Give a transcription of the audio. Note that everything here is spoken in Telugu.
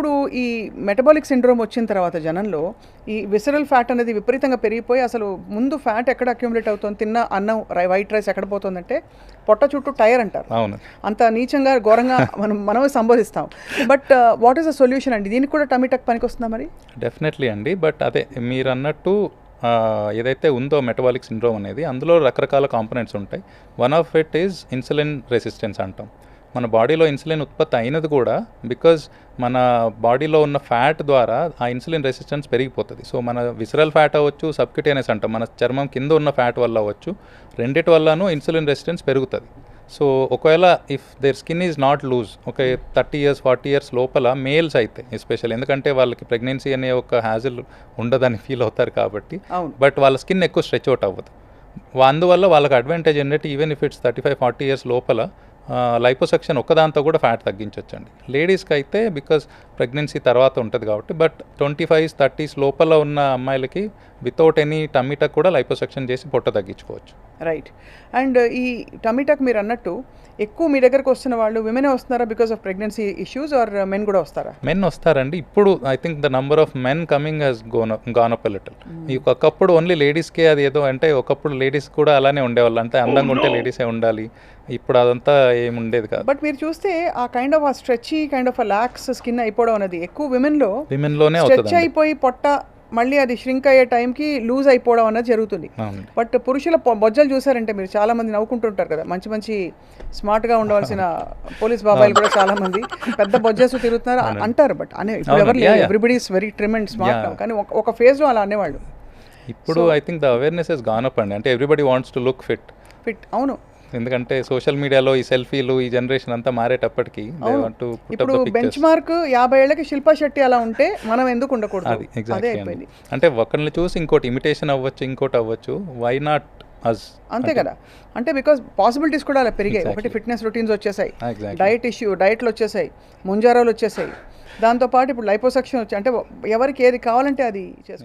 ఇప్పుడు ఈ మెటబాలిక్ సిండ్రోమ్ వచ్చిన తర్వాత జనంలో ఈ విసరల్ ఫ్యాట్ అనేది విపరీతంగా పెరిగిపోయి అసలు ముందు ఫ్యాట్ ఎక్కడ అక్యుములేట్ అవుతుంది, తిన్న అన్నం వైట్ రైస్ ఎక్కడ పోతుందంటే పొట్ట చుట్టూ టైర్ అంటారు. అవును, అంత నీచంగా ఘోరంగా మనమే సంబోధిస్తాం. But what is the solution అండి? దీనికి కూడా టమీ టక్ పనికి వస్తుందా మరి? డెఫినెట్లీ అండి. బట్ అదే మీరు అన్నట్టు ఏదైతే ఉందో మెటబాలిక్ సిండ్రోమ్ అనేది, అందులో రకరకాల కాంపోనెంట్స్ ఉంటాయి. One of it is insulin resistance అంటాం. మన బాడీలో ఇన్సులిన్ ఉత్పత్తి అయినది కూడా బికాజ్ మన బాడీలో ఉన్న ఫ్యాట్ ద్వారా ఆ ఇన్సులిన్ రెసిస్టెన్స్ పెరిగిపోతుంది. సో మన విసరల్ ఫ్యాట్ అవ్వచ్చు, సబ్క్యూటేనియస్ అంటాం, మన చర్మం కింద ఉన్న ఫ్యాట్ వల్ల అవ్వచ్చు, రెండిటి వల్లనూ ఇన్సులిన్ రెసిస్టెన్స్ పెరుగుతుంది. సో ఒకవేళ if their skin is not lose, ఒక 30 years 40 years లోపల మేల్స్ అయితే ఎస్పెషల్, ఎందుకంటే వాళ్ళకి ప్రెగ్నెన్సీ అనే ఒక హ్యాజిల్ ఉండదని ఫీల్ అవుతారు కాబట్టి, బట్ వాళ్ళ స్కిన్ ఎక్కువ స్ట్రెచ్ అవుట్ అవ్వదు. అందువల్ల వాళ్ళకి అడ్వాంటేజ్ ఏంటంటే ఈవెన్ ఇఫ్ ఇట్స్ 35-40 years లోపల లైపోసక్షన్ ఒక్కదాంతో కూడా ఫ్యాట్ తగ్గించవచ్చండి. లేడీస్కి అయితే బికాజ్ ప్రెగ్నెన్సీ తర్వాత ఉంటుంది కాబట్టి, బట్ 25s 30s లోపల ఉన్న అమ్మాయిలకి వితౌట్ ఎనీ టమీటక్ కూడా లైపోసక్షన్ చేసి పొట్ట తగ్గించుకోవచ్చు. రైట్. అండ్ ఈ టమీటక్ మీరు అన్నట్టు ఎక్కువ మీ దగ్గరకు వస్తున్న వాళ్ళు విమెనే వస్తున్నారా because of pregnancy issues, or men కూడా వస్తారా? మెన్ వస్తారండి. ఇప్పుడు I think the number of men coming has gone up a little. ఒకప్పుడు ఓన్లీ లేడీస్కే అది ఏదో, అంటే ఒకప్పుడు లేడీస్ కూడా అలానే ఉండేవాళ్ళు, అంటే అందంగా ఉంటే లేడీసే ఉండాలి, ఇప్పుడు అదంతా ఏమి ఉండేది కాదు. బట్ మీరు చూస్తే ఆ కైండ్ ఆఫ్ ఆ స్ట్రెచీ కైండ్ ఆఫ్ లాక్స్ స్కిన్ అయిపోవడం అనేది ఎక్కువ విమెన్లోనే స్ట్రెచ్ అయిపోయి పొట్ట మళ్ళీ అది ష్రింక్ అయ్యే టైంకి లూజ్ అయిపోవడం అనేది జరుగుతుంది. బట్ పురుషుల బొజ్జలు చూసారంటే మీరు చాలా మంది నవ్వుకుంటుంటారు కదా, మంచి మంచి స్మార్ట్గా ఉండవలసిన పోలీస్ బాబాయిలు కూడా చాలా మంది పెద్ద బొజ్జెస్ తిరుగుతున్నారు అంటారు. బట్ అనే ఇప్పుడు ఎవరు లేదు, everybody is very trim and smart. కానీ ఒక ఫేజ్లో అలా అనేవాళ్ళు. ఇప్పుడు I think the awareness has gone up అండి. అంటే everybody wants to look fit. అవును, ఎందుకంటే సోషల్ మీడియాలో ఈ సెల్ఫీలు, ఈ జనరేషన్ అంతా మారేటప్పటికి ఇప్పుడు బెంచ్ మార్క్ 50 ఏళ్ళకి శిల్పా శెట్టి అలా ఉంటే మనం ఎందుకు ఉండకూడదు? అది ఎగ్జాక్ట్లీ. అంటే ఒకరిని చూసి ఇంకోటి ఇమిటేషన్ అవ్వచ్చు, ఇంకోటి అవ్వచ్చు, వై నాట్ అస్? అంతే కదా. అంటే బికాస్ పాసిబిలిటీస్ కూడా అలా పెరిగాయి. ఒకటి ఫిట్నెస్ రొటీన్స్ వచ్చేసాయి, డైట్లు వచ్చేసాయి, ముంజారాలు వచ్చేసాయి, దాంతోపాటు ఇప్పుడు లైపోసక్షన్ వచ్చాయి. అంటే ఎవరికి ఏది కావాలంటే అది చేసుకో.